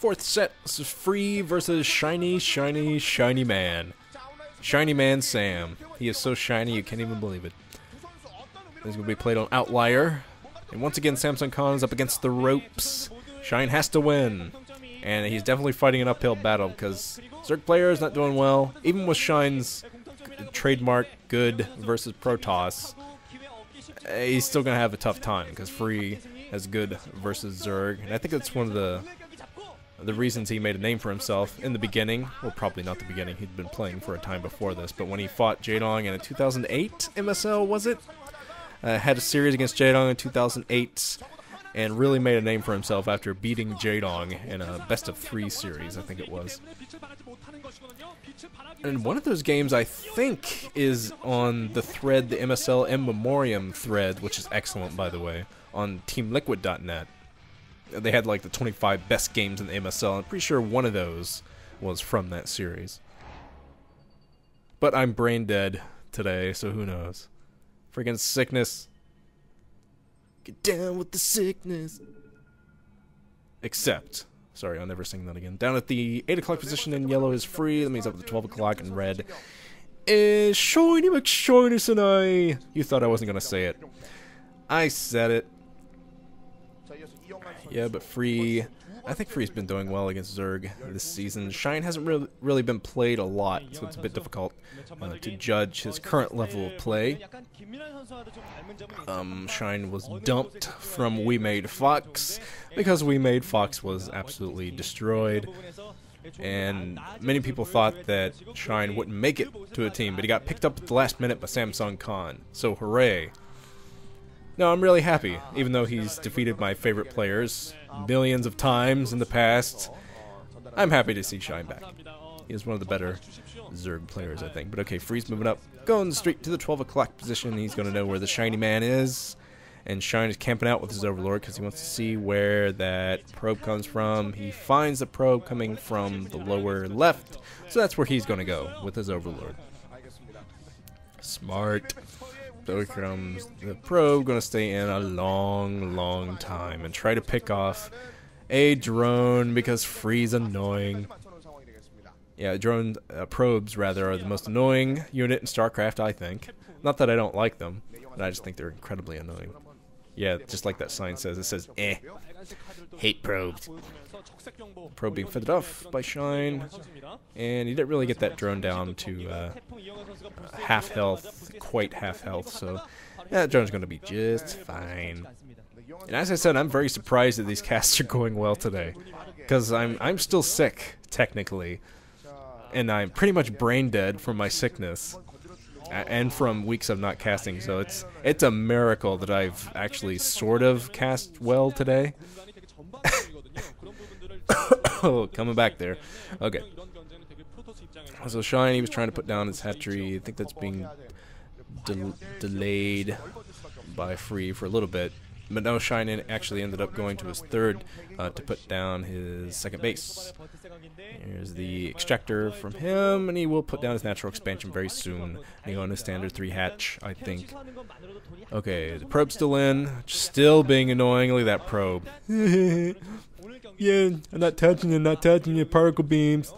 Fourth set. This is Free versus Shiny, Shiny, Shiny Man. Shiny Man Sam. He is so shiny you can't even believe it. This is going to be played on Outlier. And once again, Samsung Khan is up against the ropes. Shine has to win. And he's definitely fighting an uphill battle because Zerg player is not doing well. Even with Shine's trademark good versus Protoss, he's still going to have a tough time because Free has good versus Zerg. And I think that's one of the reasons he made a name for himself in the beginning. Well, probably not the beginning. He'd been playing for a time before this. But when he fought Jaedong in a 2008 MSL, was it? Had a series against Jaedong in 2008 and really made a name for himself after beating Jaedong in a best-of-3 series, I think it was. And one of those games, I think, is on the thread, the MSL In Memoriam thread, which is excellent, by the way, on TeamLiquid.net. They had like the 25 best games in the MSL. I'm pretty sure one of those was from that series. But I'm brain dead today, so who knows. Freaking sickness. Get down with the sickness. Except, sorry, I'll never sing that again. Down at the 8 o'clock position in yellow is Free. That means up at the 12 o'clock in red is Shiny McShinus and I. You thought I wasn't going to say it. I said it. Yeah, but Free, I think Free's been doing well against Zerg this season. Shine hasn't really been played a lot, so it's a bit difficult to judge his current level of play. Shine was dumped from We Made Fox because We Made Fox was absolutely destroyed. And many people thought that Shine wouldn't make it to a team, but he got picked up at the last minute by Samsung Khan. So hooray. No, I'm really happy, even though he's defeated my favorite players millions of times in the past. I'm happy to see Shine back. He is one of the better Zerg players, I think. But okay, Free's moving up, going straight to the 12 o'clock position. He's going to know where the Shiny Man is. And Shine is camping out with his Overlord because he wants to see where that probe comes from. He finds the probe coming from the lower left, so that's where he's going to go with his Overlord. Smart. So here comes the probe, going to stay in a long time and try to pick off a drone because Free's annoying. Yeah, drone probes, rather, are the most annoying unit in StarCraft, I think. Not that I don't like them, but I just think they're incredibly annoying. Yeah, just like that sign says. It says, eh. Hate probes. Probe being fended off by Shine. And he didn't really get that drone down to half health, quite half health, so that drone's going to be just fine. And as I said, I'm very surprised that these casts are going well today. Because I'm still sick, technically. And I'm pretty much brain dead from my sickness. And from weeks of not casting, so it's a miracle that I've actually sort of cast well today. Oh, coming back there. Okay. So Shine, he was trying to put down his hatchery. I think that's being delayed by Free for a little bit. But no, Shine actually ended up going to his third to put down his second base. Here's the extractor from him, and he will put down his natural expansion very soon. He'll go on his standard 3 hatch, I think. Okay, the probe's still in, still being annoying. Look at that probe. Yeah, I'm not touching your particle beams.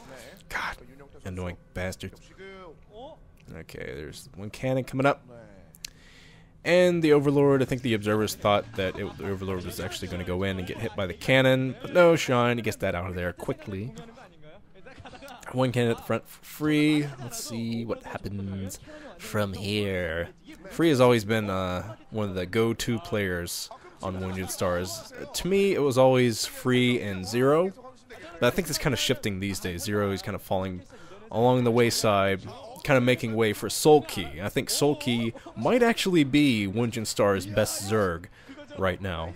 God, annoying bastard. Okay, there's one cannon coming up. And the Overlord, I think the observers thought that the Overlord was actually going to go in and get hit by the cannon. But no, Shine, he gets that out of there quickly. One cannon at the front for Free. Let's see what happens from here. Free has always been one of the go-to players on Woongjin Stars. To me, it was always Free and Zero. But I think it's kind of shifting these days. Zero is kind of falling along the wayside, kind of making way for Sulky. I think Sulky might actually be Woongjin Star's best Zerg right now.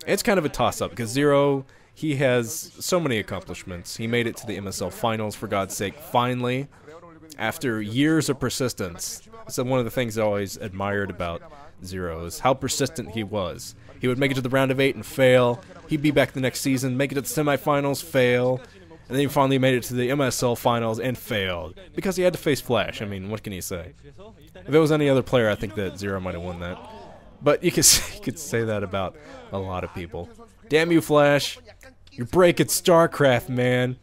It's kind of a toss-up because Zero, he has so many accomplishments. He made it to the MSL finals, for God's sake, finally, after years of persistence. So one of the things I always admired about Zero is how persistent he was. He would make it to the round of 8 and fail. He'd be back the next season, make it to the semifinals, fail. And then he finally made it to the MSL finals and failed. Because he had to face Flash. I mean, what can you say? If it was any other player, I think that Zero might have won that. But you could say that about a lot of people. Damn you, Flash. You're breaking StarCraft, man.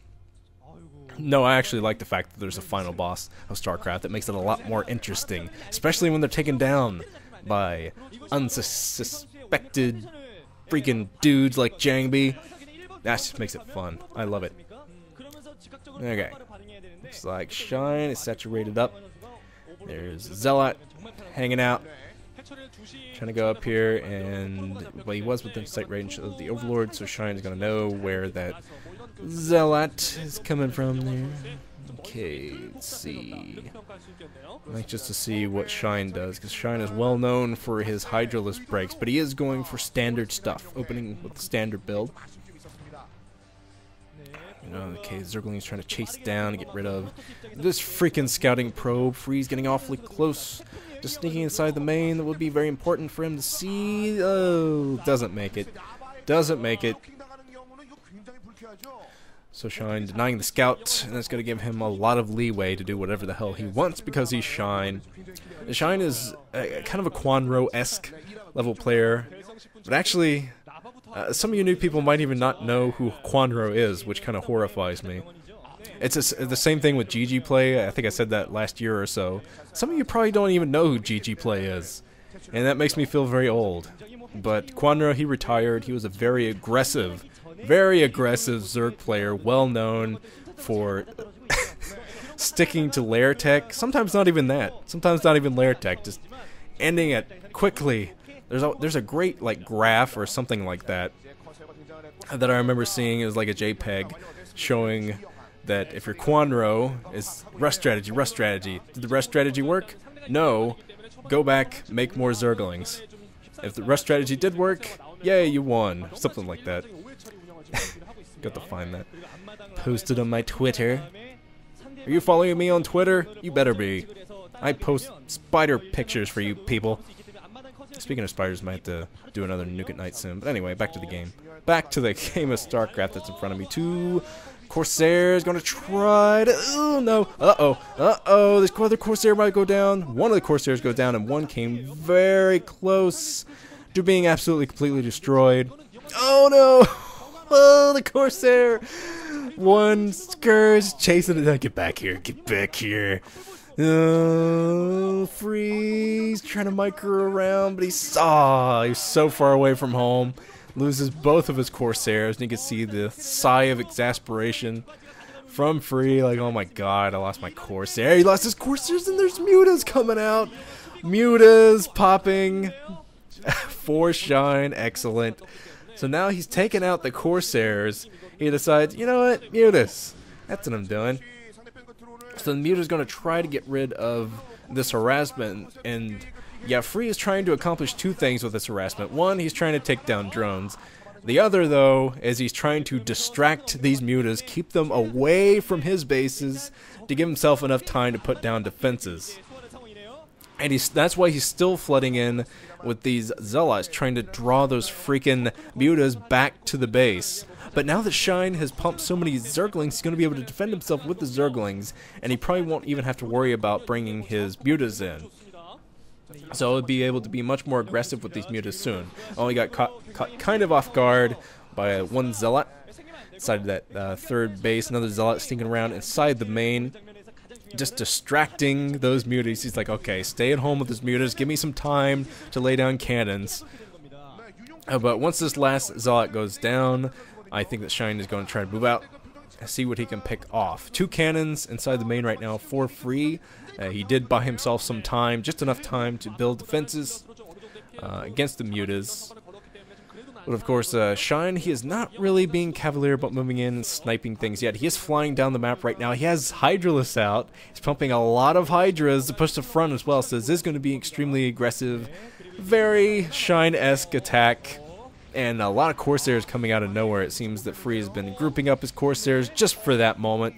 No, I actually like the fact that there's a final boss of StarCraft. That makes it a lot more interesting, especially when they're taken down by unsuspected freaking dudes like Jangbi. That just makes it fun. I love it. Okay. Looks like Shine is saturated up. There's Zealot hanging out. Trying to go up here, and well, he was within sight range of the Overlord, so Shine is going to know where that Zealot is coming from there. Okay, let's see. Like just to see what Shine does, because Shine is well known for his Hydralisk breaks, but he is going for standard stuff, opening with the standard build. You know, okay, Zergling's trying to chase down and get rid of this freaking scouting probe. Free's getting awfully close. Just sneaking inside the main. That would be very important for him to see. Oh, doesn't make it. Doesn't make it. So Shine denying the scout, and that's going to give him a lot of leeway to do whatever the hell he wants because he's Shine. Shine is kind of a Quanro-esque level player, but actually, some of you new people might even not know who Quanro is, which kind of horrifies me. It's the same thing with GG Play. I think I said that last year or so. Some of you probably don't even know who GG Play is, and that makes me feel very old. But Quanro, he retired. He was a very aggressive Zerg player, well known for sticking to lair tech. Sometimes not even that. Sometimes not even lair tech. Just ending it quickly. There's a great like graph or something like that that I remember seeing. It was like a JPEG showing that if your Quanro is rest strategy, rest strategy. Did the rest strategy work? No. Go back, make more Zerglings. If the rest strategy did work, yay, you won. Something like that. Got to find that. Posted on my Twitter. Are you following me on Twitter? You better be. I post spider pictures for you people. Speaking of spiders, I might have to do another Nuke at Night soon. But anyway, back to the game. Back to the game of StarCraft that's in front of me. Two Corsairs gonna try to... Oh, no. Uh-oh. Uh-oh. This other Corsair might go down. One of the Corsairs goes down, and one came very close to being absolutely, completely destroyed. Oh, no. Oh, the Corsair. One Scourge chasing it. Get back here. Get back here. Freeze. Trying to micro around, but he's so far away from home. Loses both of his Corsairs, and you can see the sigh of exasperation from Free. Like, oh my god, I lost my Corsair. He lost his Corsairs, and there's Mutas coming out. Mutas popping. For Shine. Excellent. So now he's taken out the Corsairs. He decides, you know what, Mutas. That's what I'm doing. So the Muta's going to try to get rid of this harassment, and yeah, Free is trying to accomplish two things with this harassment. One, he's trying to take down drones. The other, though, is he's trying to distract these Mutas, keep them away from his bases to give himself enough time to put down defenses. And that's why he's still flooding in with these Zealots, trying to draw those freaking Mutas back to the base. But now that Shine has pumped so many Zerglings, he's going to be able to defend himself with the Zerglings, and he probably won't even have to worry about bringing his Mutas in. So he'll be able to be much more aggressive with these Mutas soon. Only got caught kind of off guard by one Zealot inside that third base. Another Zealot sneaking around inside the main, just distracting those Mutas. He's like, okay, stay at home with his Mutas. Give me some time to lay down cannons. But once this last Zealot goes down, I think that Shine is going to try to move out and see what he can pick off. 2 cannons inside the main right now for Free. He did buy himself some time, just enough time to build defenses against the Mutas. But of course, Shine, he is not really being cavalier about moving in and sniping things yet. He is flying down the map right now. He has Hydralisk out. He's pumping a lot of Hydras to push the front as well. So this is going to be extremely aggressive, very Shine-esque attack. And a lot of Corsairs coming out of nowhere. It seems that Free has been grouping up his Corsairs just for that moment,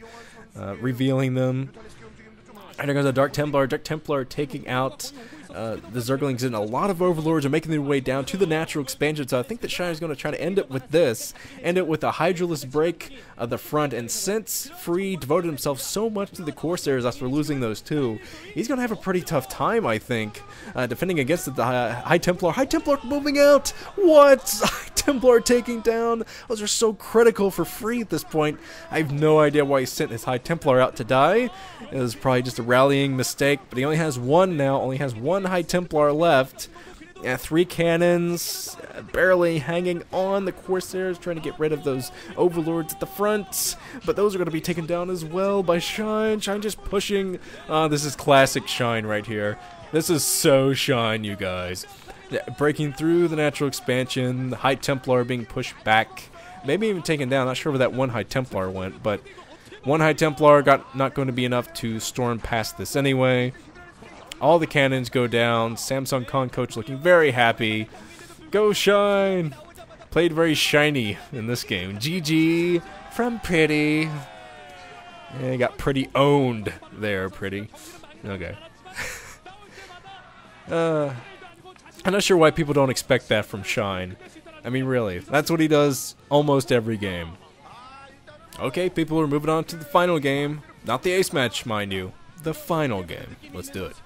revealing them. And there goes a Dark Templar. Dark Templar taking out the Zerglings and a lot of Overlords are making their way down to the natural expansion, so I think that Shine is going to try to end it with this, end it with a Hydralisk break of the front, and since Free devoted himself so much to the Corsairs after losing those two, he's going to have a pretty tough time, I think, defending against the High Templar. High Templar moving out! What? High Templar taking down? Those are so critical for Free at this point. I have no idea why he sent his High Templar out to die. It was probably just a rallying mistake, but he only has one now, only has one High Templar left. Yeah, 3 cannons, barely hanging on. The Corsairs trying to get rid of those Overlords at the front, but those are going to be taken down as well by Shine. Shine just pushing. This is classic Shine right here. This is so Shine, you guys. Yeah, breaking through the natural expansion, the High Templar being pushed back, maybe even taken down. Not sure where that one High Templar went, but one High Templar not going to be enough to storm past this anyway. All the cannons go down. Samsung Con coach looking very happy. Go Shine! Played very shiny in this game. GG from Pretty. Yeah, you got Pretty owned there, Pretty. Okay. I'm not sure why people don't expect that from Shine. I mean, really. That's what he does almost every game. Okay, people are moving on to the final game. Not the ace match, mind you. The final game. Let's do it.